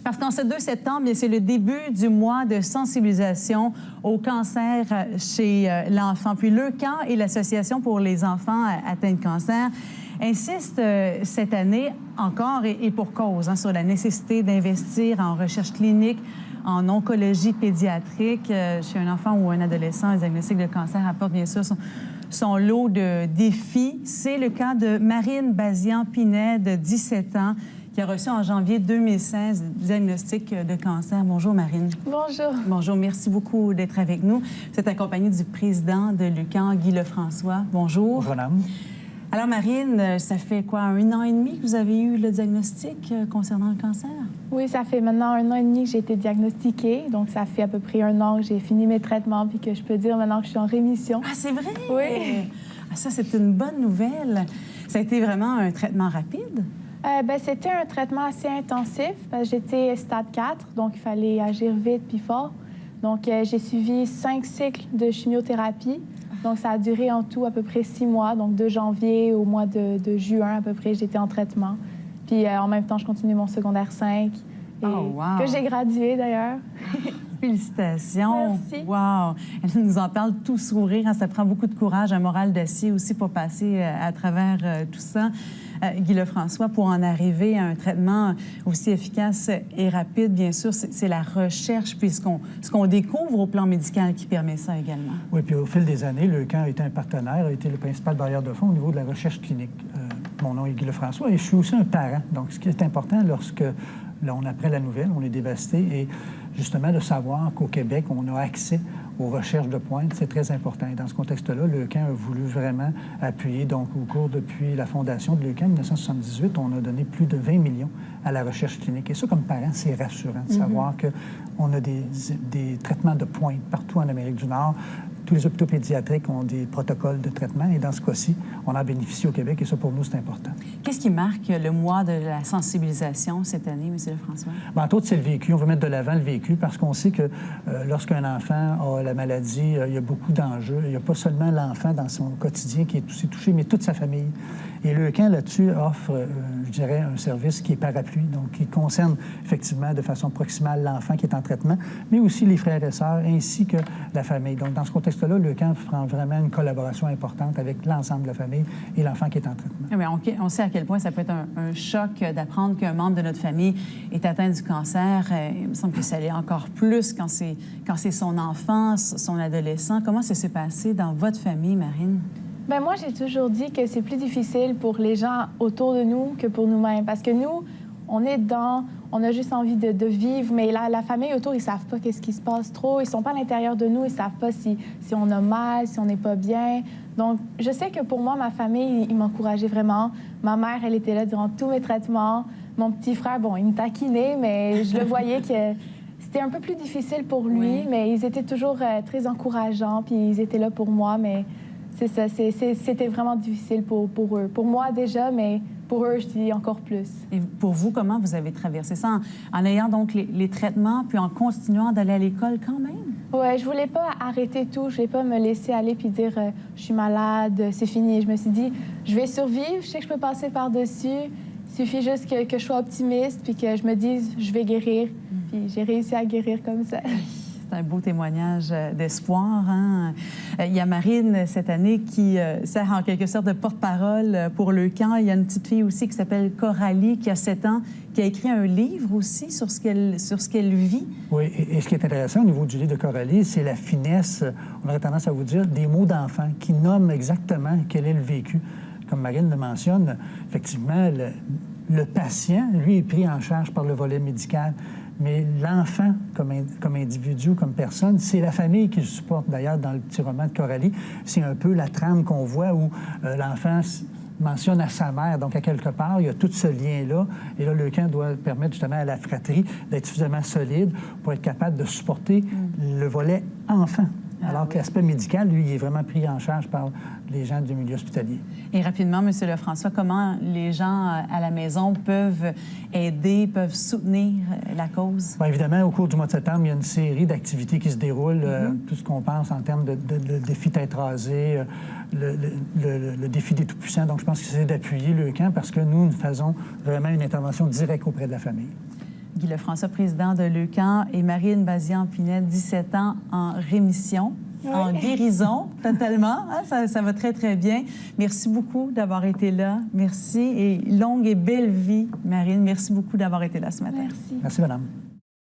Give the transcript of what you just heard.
Parce qu'en ce 2 septembre, c'est le début du mois de sensibilisation au cancer chez l'enfant. Puis Leucan et l'Association pour les enfants atteints de cancer insistent cette année encore et pour cause sur la nécessité d'investir en recherche clinique, en oncologie pédiatrique. Chez un enfant ou un adolescent, un diagnostic de cancer apporte bien sûr son lot de défis. C'est le cas de Marine Bazian-Pinet, de 17 ans, qui a reçu en janvier 2016 le diagnostic de cancer. Bonjour, Marine. Bonjour. Bonjour, merci beaucoup d'être avec nous. Vous êtes accompagnée du président de Leucan, Guy Lefrançois. Bonjour. Bonjour, madame. Alors, Marine, ça fait quoi, 1 an et demi que vous avez eu le diagnostic concernant le cancer? Oui, ça fait maintenant 1 an et demi que j'ai été diagnostiquée. Donc, ça fait à peu près 1 an que j'ai fini mes traitements puis que je peux dire maintenant que je suis en rémission. Ah, c'est vrai? Oui. Ah, ça, c'est une bonne nouvelle. Ça a été vraiment un traitement rapide? C'était un traitement assez intensif parce que j'étais stade 4, donc il fallait agir vite puis fort. Donc, j'ai suivi 5 cycles de chimiothérapie. Donc, ça a duré en tout à peu près 6 mois. Donc, de janvier au mois de juin, à peu près, j'étais en traitement. Puis, en même temps, je continuais mon secondaire 5, et que j'ai gradué, d'ailleurs. Félicitations! Merci. Wow! Elle nous en parle tout sourire. Ça prend beaucoup de courage, un moral d'acier aussi pour passer à travers tout ça. Guy Lefrançois, pour en arriver à un traitement aussi efficace et rapide, bien sûr, c'est la recherche, puis ce qu'on découvre au plan médical qui permet ça également. Oui, puis au fil des années, Leucan a été un partenaire, a été le principal bailleur de fonds au niveau de la recherche clinique. Mon nom est Guy Lefrançois et je suis aussi un parent. Donc, ce qui est important lorsque on apprend la nouvelle, on est dévasté, et justement de savoir qu'au Québec, on a accès aux recherches de pointe, c'est très important. Et dans ce contexte-là, Leucan a voulu vraiment appuyer. Donc, au cours, depuis la fondation de Leucan en 1978, on a donné plus de 20 millions à la recherche clinique. Et ça, comme parent, c'est rassurant de savoir qu'on a des traitements de pointe partout en Amérique du Nord. Tous les hôpitaux pédiatriques ont des protocoles de traitement et dans ce cas-ci, on en bénéficie au Québec et ça, pour nous, c'est important. Qu'est-ce qui marque le mois de la sensibilisation cette année, M. Lefrançois? Bien, entre autres, c'est le vécu. On veut mettre de l'avant le vécu parce qu'on sait que lorsqu'un enfant a la maladie, il y a beaucoup d'enjeux. Il n'y a pas seulement l'enfant dans son quotidien qui est aussi touché, mais toute sa famille. Et Leucan, là-dessus, offre, je dirais, un service qui est parapluie, donc qui concerne effectivement de façon proximale l'enfant qui est en traitement, mais aussi les frères et sœurs, ainsi que la famille. Donc, dans ce contexte-là, Leucan prend vraiment une collaboration importante avec l'ensemble de la famille et l'enfant qui est en traitement. Mais on sait à quel point ça peut être un choc d'apprendre qu'un membre de notre famille est atteint du cancer. Il me semble que ça l'est encore plus quand c'est son enfant, son adolescent. Comment ça s'est passé dans votre famille, Marine? Bien, moi, j'ai toujours dit que c'est plus difficile pour les gens autour de nous que pour nous-mêmes. Parce que nous, on est dedans, on a juste envie de vivre, mais la famille autour, ils savent pas qu'est-ce qui se passe trop. Ils sont pas à l'intérieur de nous, ils savent pas si on a mal, si on n'est pas bien. Donc, je sais que pour moi, ma famille, ils m'encourageaient vraiment. Ma mère, elle était là durant tous mes traitements. Mon petit frère, bon, il me taquinait, mais je le voyais que c'était un peu plus difficile pour lui, mais ils étaient toujours très encourageants, puis ils étaient là pour moi, mais... C'est ça, c'était vraiment difficile pour eux. Pour moi déjà, mais pour eux, je dis encore plus. Et pour vous, comment vous avez traversé ça en ayant donc les traitements, puis en continuant d'aller à l'école quand même? Oui, je voulais pas arrêter tout. Je voulais pas me laisser aller puis dire je suis malade, c'est fini. Je me suis dit, je vais survivre, je sais que je peux passer par-dessus. Il suffit juste que je sois optimiste puis que je me dise, je vais guérir. Puis j'ai réussi à guérir comme ça. C'est un beau témoignage d'espoir. Hein? Il y a Marine, cette année, qui sert en quelque sorte de porte-parole pour Leucan. Il y a une petite fille aussi qui s'appelle Coralie, qui a 7 ans, qui a écrit un livre aussi sur ce qu'elle vit. Oui, et ce qui est intéressant au niveau du livre de Coralie, c'est la finesse, on aurait tendance à vous dire, des mots d'enfant qui nomment exactement quel est le vécu. Comme Marine le mentionne, effectivement, le patient, lui, est pris en charge par le volet médical. Mais l'enfant, comme individu, comme personne, c'est la famille qui le supporte. D'ailleurs, dans le petit roman de Coralie, c'est un peu la trame qu'on voit où l'enfant mentionne à sa mère. Donc, à quelque part, il y a tout ce lien-là. Et là, Leucan doit permettre justement à la fratrie d'être suffisamment solide pour être capable de supporter le volet enfant. Alors que l'aspect médical, lui, il est vraiment pris en charge par les gens du milieu hospitalier. Et rapidement, M. Lefrançois, comment les gens à la maison peuvent aider, peuvent soutenir la cause? Bien, évidemment, au cours du mois de septembre, il y a une série d'activités qui se déroulent. Tout ce qu'on pense en termes de défi tête rasée, le défi des Tout-Puissants. Donc, je pense que c'est d'appuyer Leucan parce que nous faisons vraiment une intervention directe auprès de la famille. Guy Lefrançois, président de Leucan, et Marine Bazian-Pinette, 17 ans, en rémission. Oui. En guérison, totalement. Hein, ça va très, très bien. Merci beaucoup d'avoir été là. Merci et longue et belle vie, Marine. Merci beaucoup d'avoir été là ce matin. Merci. Merci, madame.